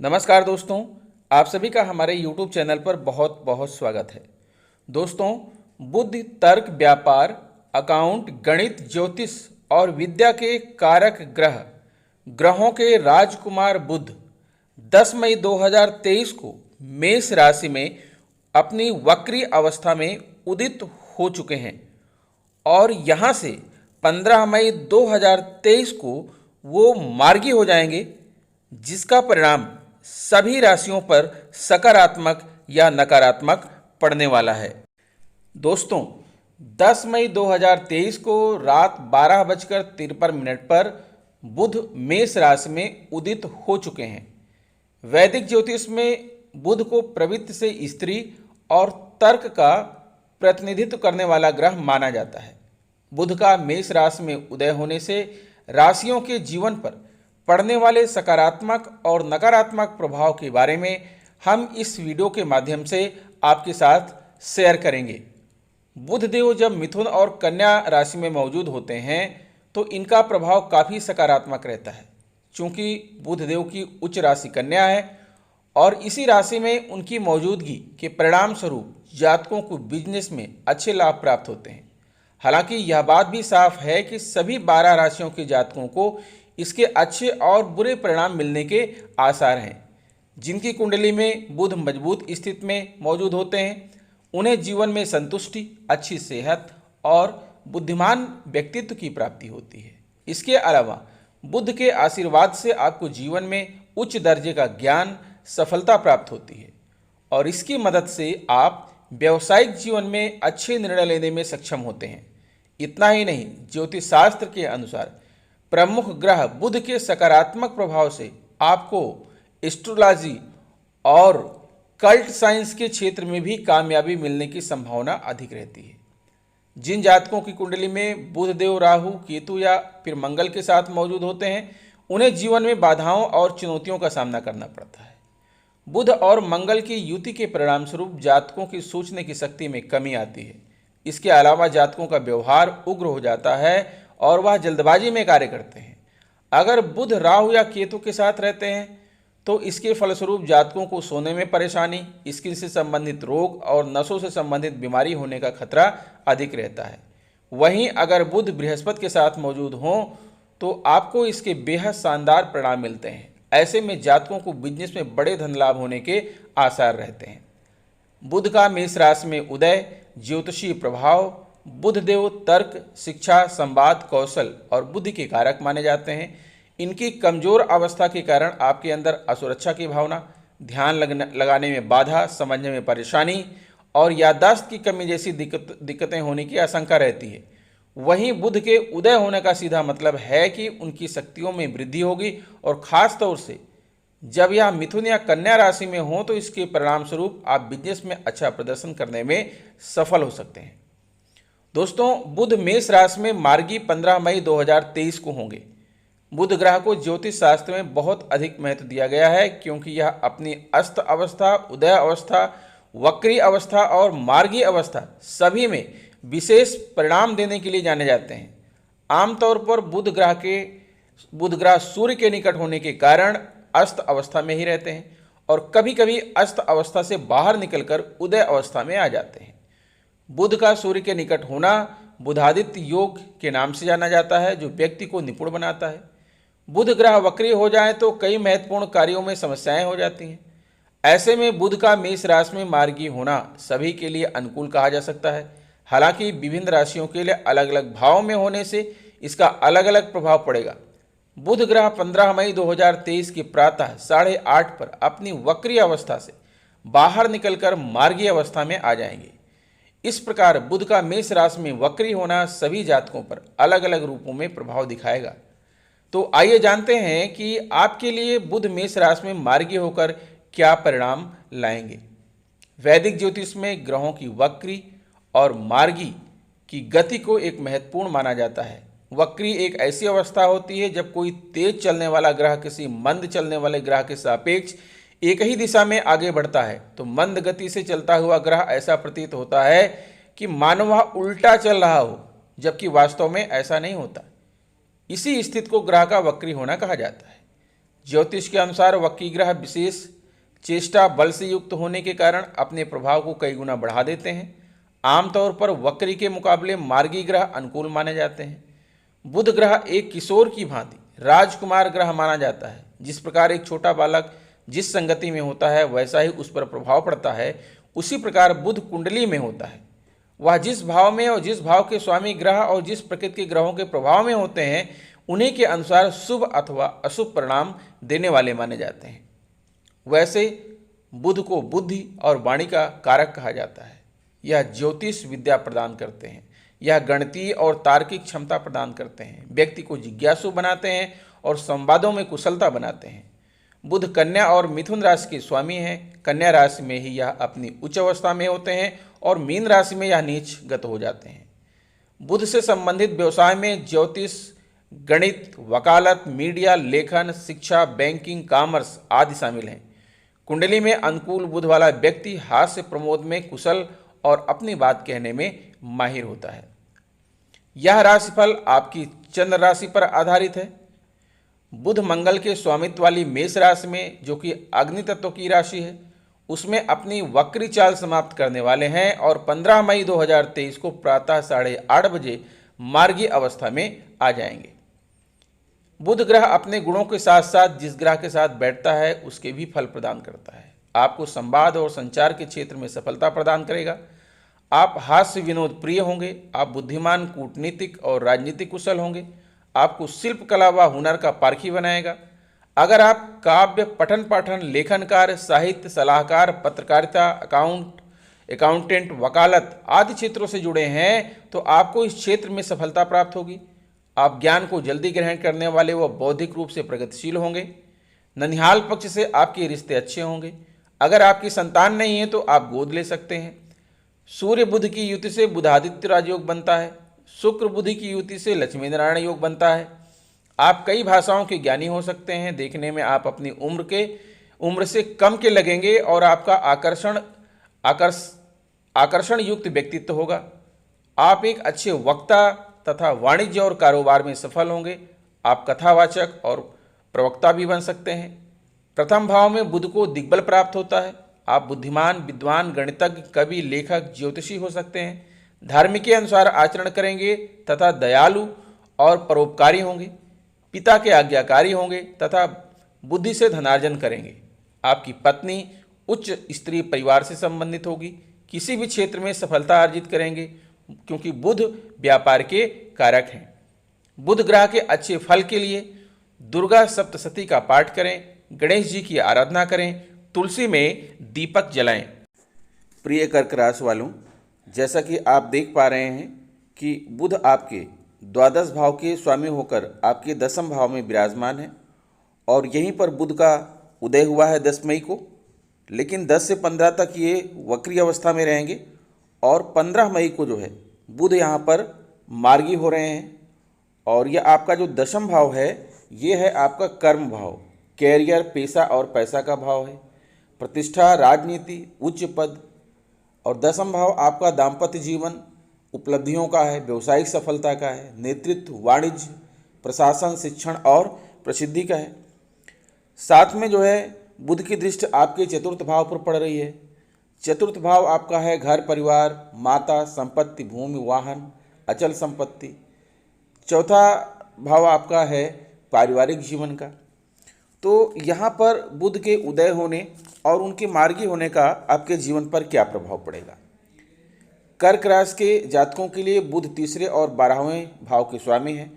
नमस्कार दोस्तों, आप सभी का हमारे YouTube चैनल पर बहुत बहुत स्वागत है। दोस्तों, बुद्धि, तर्क, व्यापार, अकाउंट, गणित, ज्योतिष और विद्या के कारक ग्रहों के राजकुमार बुध 10 मई 2023 को मेष राशि में अपनी वक्री अवस्था में उदित हो चुके हैं और यहाँ से 15 मई 2023 को वो मार्गी हो जाएंगे, जिसका परिणाम सभी राशियों पर सकारात्मक या नकारात्मक पड़ने वाला है। दोस्तों, 10 मई 2023 को रात 12:53 पर बुध मेष राशि में उदित हो चुके हैं। वैदिक ज्योतिष में बुध को प्रवृत्ति से स्त्री और तर्क का प्रतिनिधित्व करने वाला ग्रह माना जाता है। बुध का मेष राशि में उदय होने से राशियों के जीवन पर पड़ने वाले सकारात्मक और नकारात्मक प्रभाव के बारे में हम इस वीडियो के माध्यम से आपके साथ शेयर करेंगे। बुध देव जब मिथुन और कन्या राशि में मौजूद होते हैं तो इनका प्रभाव काफ़ी सकारात्मक रहता है, चूँकि बुध देव की उच्च राशि कन्या है और इसी राशि में उनकी मौजूदगी के परिणाम स्वरूप जातकों को बिजनेस में अच्छे लाभ प्राप्त होते हैं। हालांकि यह बात भी साफ है कि सभी 12 राशियों के जातकों को इसके अच्छे और बुरे परिणाम मिलने के आसार हैं। जिनकी कुंडली में बुध मजबूत स्थिति में मौजूद होते हैं उन्हें जीवन में संतुष्टि, अच्छी सेहत और बुद्धिमान व्यक्तित्व की प्राप्ति होती है। इसके अलावा बुध के आशीर्वाद से आपको जीवन में उच्च दर्जे का ज्ञान, सफलता प्राप्त होती है और इसकी मदद से आप व्यावसायिक जीवन में अच्छे निर्णय लेने में सक्षम होते हैं। इतना ही नहीं, ज्योतिष शास्त्र के अनुसार प्रमुख ग्रह बुध के सकारात्मक प्रभाव से आपको एस्ट्रोलॉजी और कल्ट साइंस के क्षेत्र में भी कामयाबी मिलने की संभावना अधिक रहती है। जिन जातकों की कुंडली में बुध देव राहु, केतु या फिर मंगल के साथ मौजूद होते हैं उन्हें जीवन में बाधाओं और चुनौतियों का सामना करना पड़ता है। बुध और मंगल की युति के परिणाम स्वरूप जातकों की सोचने की शक्ति में कमी आती है। इसके अलावा जातकों का व्यवहार उग्र हो जाता है और वह जल्दबाजी में कार्य करते हैं। अगर बुध राहु या केतु के साथ रहते हैं तो इसके फलस्वरूप जातकों को सोने में परेशानी, स्किन से संबंधित रोग और नसों से संबंधित बीमारी होने का खतरा अधिक रहता है। वहीं अगर बुध बृहस्पति के साथ मौजूद हों तो आपको इसके बेहद शानदार परिणाम मिलते हैं। ऐसे में जातकों को बिजनेस में बड़े धन लाभ होने के आसार रहते हैं। बुध का मेष राशि में उदय, ज्योतिषीय प्रभाव। बुध देव तर्क, शिक्षा, संवाद, कौशल और बुद्धि के कारक माने जाते हैं। इनकी कमजोर अवस्था के कारण आपके अंदर असुरक्षा की भावना, ध्यान लगाने में बाधा, समझने में परेशानी और याददाश्त की कमी जैसी दिक्कतें होने की आशंका रहती है। वहीं बुध के उदय होने का सीधा मतलब है कि उनकी शक्तियों में वृद्धि होगी और खास तौर से जब यह मिथुन या कन्या राशि में हो तो इसके परिणाम स्वरूप आप बिजनेस में अच्छा प्रदर्शन करने में सफल हो सकते हैं। दोस्तों, बुध मेष राशि में मार्गी 15 मई 2023 को होंगे। बुध ग्रह को ज्योतिष शास्त्र में बहुत अधिक महत्व दिया गया है क्योंकि यह अपनी अस्त अवस्था, उदय अवस्था, वक्री अवस्था और मार्गी अवस्था सभी में विशेष परिणाम देने के लिए जाने जाते हैं। आमतौर पर बुध ग्रह सूर्य के निकट होने के कारण अस्त अवस्था में ही रहते हैं और कभी कभी अस्त अवस्था से बाहर निकलकर उदय अवस्था में आ जाते हैं। बुध का सूर्य के निकट होना बुधादित्य योग के नाम से जाना जाता है, जो व्यक्ति को निपुण बनाता है। बुध ग्रह वक्री हो जाए तो कई महत्वपूर्ण कार्यों में समस्याएं हो जाती हैं। ऐसे में बुध का मेष राशि में मार्गी होना सभी के लिए अनुकूल कहा जा सकता है। हालांकि विभिन्न राशियों के लिए अलग अलग भाव में होने से इसका अलग अलग प्रभाव पड़ेगा। बुध ग्रह 15 मई 2023 की प्रातः 8:30 पर अपनी वक्री अवस्था से बाहर निकलकर मार्गी अवस्था में आ जाएंगे। इस प्रकार बुध का मेष राशि में वक्री होना सभी जातकों पर अलग अलग रूपों में प्रभाव दिखाएगा। तो आइए जानते हैं कि आपके लिए बुध मेष राशि में मार्गी होकर क्या परिणाम लाएंगे। वैदिक ज्योतिष में ग्रहों की वक्री और मार्गी की गति को एक महत्वपूर्ण माना जाता है। वक्री एक ऐसी अवस्था होती है जब कोई तेज चलने वाला ग्रह किसी मंद चलने वाले ग्रह के सापेक्ष एक ही दिशा में आगे बढ़ता है तो मंद गति से चलता हुआ ग्रह ऐसा प्रतीत होता है कि मानो वह उल्टा चल रहा हो, जबकि वास्तव में ऐसा नहीं होता। इसी स्थिति को ग्रह का वक्री होना कहा जाता है। ज्योतिष के अनुसार वक्री ग्रह विशेष चेष्टा बल से युक्त होने के कारण अपने प्रभाव को कई गुना बढ़ा देते हैं। आमतौर पर वक्री के मुकाबले मार्गी ग्रह अनुकूल माने जाते हैं। बुध ग्रह एक किशोर की भांति राजकुमार ग्रह माना जाता है। जिस प्रकार एक छोटा बालक जिस संगति में होता है वैसा ही उस पर प्रभाव पड़ता है, उसी प्रकार बुध कुंडली में होता है। वह जिस भाव में और जिस भाव के स्वामी ग्रह और जिस प्रकृति के ग्रहों के प्रभाव में होते हैं, उन्हीं के अनुसार शुभ अथवा अशुभ परिणाम देने वाले माने जाते हैं। वैसे बुध को बुद्धि और वाणी का कारक कहा जाता है। यह ज्योतिष विद्या प्रदान करते हैं। यह गणितीय और तार्किक क्षमता प्रदान करते हैं। व्यक्ति को जिज्ञासु बनाते हैं और संवादों में कुशलता बनाते हैं। बुध कन्या और मिथुन राशि के स्वामी हैं। कन्या राशि में ही यह अपनी उच्च अवस्था में होते हैं और मीन राशि में यह नीचगत हो जाते हैं। बुध से संबंधित व्यवसाय में ज्योतिष, गणित, वकालत, मीडिया, लेखन, शिक्षा, बैंकिंग, कॉमर्स आदि शामिल हैं। कुंडली में अनुकूल बुध वाला व्यक्ति हास्य प्रमोद में कुशल और अपनी बात कहने में माहिर होता है। यह राशिफल आपकी चंद्र राशि पर आधारित है। बुध मंगल के स्वामित्व वाली मेष राशि में, जो कि अग्नि तत्व की राशि है, उसमें अपनी वक्री चाल समाप्त करने वाले हैं और 15 मई 2023 को प्रातः 8:30 बजे मार्गी अवस्था में आ जाएंगे। बुध ग्रह अपने गुणों के साथ साथ जिस ग्रह के साथ बैठता है उसके भी फल प्रदान करता है। आपको संवाद और संचार के क्षेत्र में सफलता प्रदान करेगा। आप हास्य विनोद प्रिय होंगे। आप बुद्धिमान, कूटनीतिक और राजनीतिक कुशल होंगे। आपको शिल्प कला व हुनर का पारखी बनाएगा। अगर आप काव्य, पठन पाठन, लेखन कार्य, साहित्य, सलाहकार, पत्रकारिता, अकाउंटेंट, वकालत आदि क्षेत्रों से जुड़े हैं तो आपको इस क्षेत्र में सफलता प्राप्त होगी। आप ज्ञान को जल्दी ग्रहण करने वाले व बौद्धिक रूप से प्रगतिशील होंगे। ननिहाल पक्ष से आपके रिश्ते अच्छे होंगे। अगर आपकी संतान नहीं है तो आप गोद ले सकते हैं। सूर्य बुध की युति से बुधादित्य राजयोग बनता है। शुक्र बुध की युति से लक्ष्मी नारायण योग बनता है। आप कई भाषाओं के ज्ञानी हो सकते हैं। देखने में आप अपनी उम्र से कम के लगेंगे और आपका आकर्षण युक्त व्यक्तित्व होगा। आप एक अच्छे वक्ता तथा वाणिज्य और कारोबार में सफल होंगे। आप कथावाचक और प्रवक्ता भी बन सकते हैं। प्रथम भाव में बुध को दिग्बल प्राप्त होता है। आप बुद्धिमान, विद्वान, गणितज्ञ, कवि, लेखक, ज्योतिषी हो सकते हैं। धार्मिक के अनुसार आचरण करेंगे तथा दयालु और परोपकारी होंगे। पिता के आज्ञाकारी होंगे तथा बुद्धि से धनार्जन करेंगे। आपकी पत्नी उच्च स्त्री परिवार से संबंधित होगी। किसी भी क्षेत्र में सफलता अर्जित करेंगे क्योंकि बुध व्यापार के कारक हैं। बुध ग्रह के अच्छे फल के लिए दुर्गा सप्तशती का पाठ करें, गणेश जी की आराधना करें, तुलसी में दीपक जलाएं। प्रिय कर्क राशि वालों, जैसा कि आप देख पा रहे हैं कि बुध आपके द्वादश भाव के स्वामी होकर आपके दसम भाव में विराजमान है और यहीं पर बुध का उदय हुआ है 10 मई को। लेकिन 10 से 15 तक ये वक्री अवस्था में रहेंगे और 15 मई को जो है बुध यहाँ पर मार्गी हो रहे हैं। और यह आपका जो दशम भाव है ये है आपका कर्म भाव, कैरियर, पेशा और पैसा का भाव है। प्रतिष्ठा, राजनीति, उच्च पद। और दसम भाव आपका दाम्पत्य जीवन, उपलब्धियों का है, व्यवसायिक सफलता का है, नेतृत्व, वाणिज्य, प्रशासन, शिक्षण और प्रसिद्धि का है। साथ में जो है बुध की दृष्टि आपके चतुर्थ भाव पर पड़ रही है। चतुर्थ भाव आपका है घर परिवार, माता, संपत्ति, भूमि, वाहन, अचल संपत्ति। चौथा भाव आपका है पारिवारिक जीवन का। तो यहाँ पर बुध के उदय होने और उनके मार्गी होने का आपके जीवन पर क्या प्रभाव पड़ेगा। कर्क राशि के जातकों के लिए बुध तीसरे और 12वें भाव के स्वामी हैं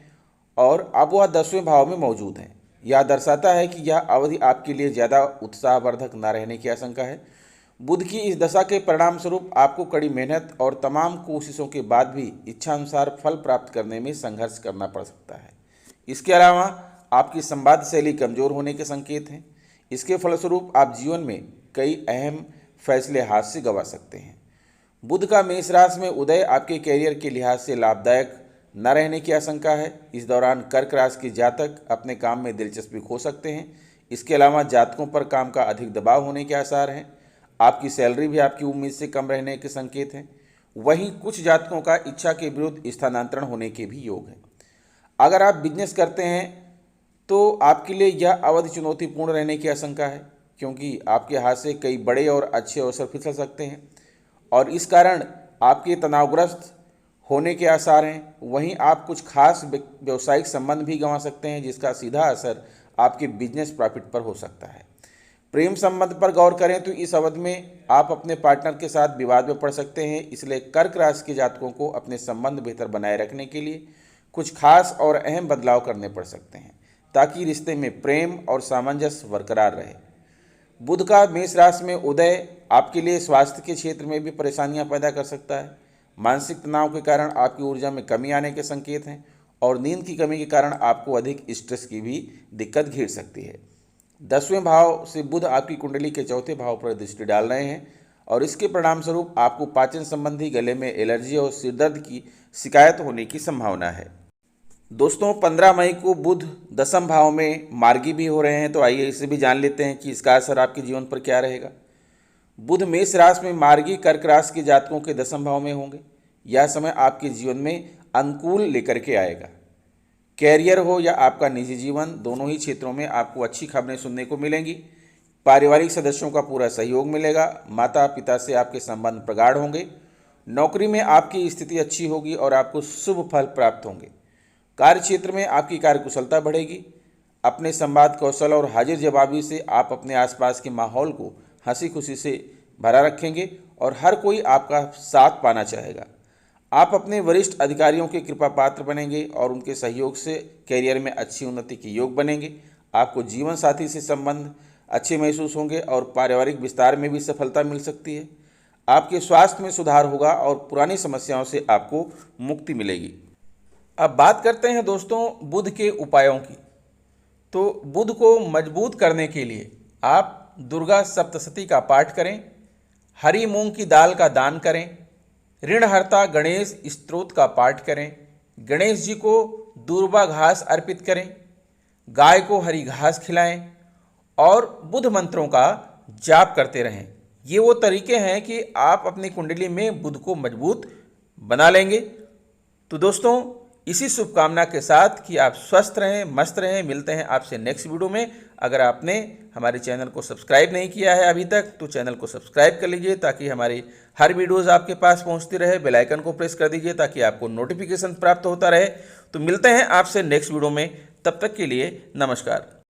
और अब वह 10वें भाव में मौजूद हैं। यह दर्शाता है कि यह अवधि आपके लिए ज़्यादा उत्साहवर्धक न रहने की आशंका है। बुध की इस दशा के परिणाम स्वरूप आपको कड़ी मेहनत और तमाम कोशिशों के बाद भी इच्छानुसार फल प्राप्त करने में संघर्ष करना पड़ सकता है। इसके अलावा आपकी संवाद शैली कमज़ोर होने के संकेत हैं। इसके फलस्वरूप आप जीवन में कई अहम फैसले हाथ से गंवा सकते हैं। बुध का मेष राशि में उदय आपके कैरियर के लिहाज से लाभदायक न रहने की आशंका है। इस दौरान कर्क राशि के जातक अपने काम में दिलचस्पी खो सकते हैं। इसके अलावा जातकों पर काम का अधिक दबाव होने के आसार हैं। आपकी सैलरी भी आपकी उम्मीद से कम रहने के संकेत हैं। वहीं कुछ जातकों का इच्छा के विरुद्ध स्थानांतरण होने के भी योग हैं। अगर आप बिजनेस करते हैं तो आपके लिए यह अवधि चुनौतीपूर्ण रहने की आशंका है, क्योंकि आपके हाथ से कई बड़े और अच्छे अवसर फिसल सकते हैं और इस कारण आपके तनावग्रस्त होने के आसार हैं। वहीं आप कुछ खास व्यवसायिक संबंध भी गंवा सकते हैं, जिसका सीधा असर आपके बिजनेस प्रॉफिट पर हो सकता है। प्रेम संबंध पर गौर करें तो इस अवधि में आप अपने पार्टनर के साथ विवाद में पड़ सकते हैं, इसलिए कर्क राशि के जातकों को अपने संबंध बेहतर बनाए रखने के लिए कुछ खास और अहम बदलाव करने पड़ सकते हैं, ताकि रिश्ते में प्रेम और सामंजस्य बरकरार रहे। बुध का मेष राशि में उदय आपके लिए स्वास्थ्य के क्षेत्र में भी परेशानियां पैदा कर सकता है। मानसिक तनाव के कारण आपकी ऊर्जा में कमी आने के संकेत हैं और नींद की कमी के कारण आपको अधिक स्ट्रेस की भी दिक्कत घिर सकती है। 10वें भाव से बुध आपकी कुंडली के चौथे भाव पर दृष्टि डाल रहे हैं और इसके परिणाम स्वरूप आपको पाचन संबंधी, गले में एलर्जी और सिरदर्द की शिकायत होने की संभावना है। दोस्तों, 15 मई को बुध 10वें भाव में मार्गी भी हो रहे हैं, तो आइए इसे भी जान लेते हैं कि इसका असर आपके जीवन पर क्या रहेगा। बुध मेष राशि में मार्गी कर्क राशि के जातकों के 10वें भाव में होंगे। यह समय आपके जीवन में अनुकूल लेकर के आएगा। कैरियर हो या आपका निजी जीवन, दोनों ही क्षेत्रों में आपको अच्छी खबरें सुनने को मिलेंगी। पारिवारिक सदस्यों का पूरा सहयोग मिलेगा। माता पिता से आपके संबंध प्रगाढ़ होंगे। नौकरी में आपकी स्थिति अच्छी होगी और आपको शुभ फल प्राप्त होंगे। कार्य क्षेत्र में आपकी कार्यकुशलता बढ़ेगी। अपने संवाद कौशल और हाजिर जवाबी से आप अपने आसपास के माहौल को हंसी खुशी से भरा रखेंगे और हर कोई आपका साथ पाना चाहेगा। आप अपने वरिष्ठ अधिकारियों के कृपा पात्र बनेंगे और उनके सहयोग से कैरियर में अच्छी उन्नति के योग बनेंगे। आपको जीवन साथी से संबंध अच्छे महसूस होंगे और पारिवारिक विस्तार में भी सफलता मिल सकती है। आपके स्वास्थ्य में सुधार होगा और पुरानी समस्याओं से आपको मुक्ति मिलेगी। अब बात करते हैं दोस्तों बुध के उपायों की। तो बुध को मजबूत करने के लिए आप दुर्गा सप्तशती का पाठ करें, हरी मूंग की दाल का दान करें, ऋणहर्ता गणेश स्तोत्र का पाठ करें, गणेश जी को दूर्वा घास अर्पित करें, गाय को हरी घास खिलाएं और बुध मंत्रों का जाप करते रहें। ये वो तरीके हैं कि आप अपनी कुंडली में बुध को मजबूत बना लेंगे। तो दोस्तों, इसी शुभकामना के साथ कि आप स्वस्थ रहें, मस्त रहें। मिलते हैं आपसे नेक्स्ट वीडियो में। अगर आपने हमारे चैनल को सब्सक्राइब नहीं किया है अभी तक, तो चैनल को सब्सक्राइब कर लीजिए ताकि हमारी हर वीडियोज़ आपके पास पहुंचती रहे। बेल आइकन को प्रेस कर दीजिए ताकि आपको नोटिफिकेशन प्राप्त होता रहे। तो मिलते हैं आपसे नेक्स्ट वीडियो में। तब तक के लिए नमस्कार।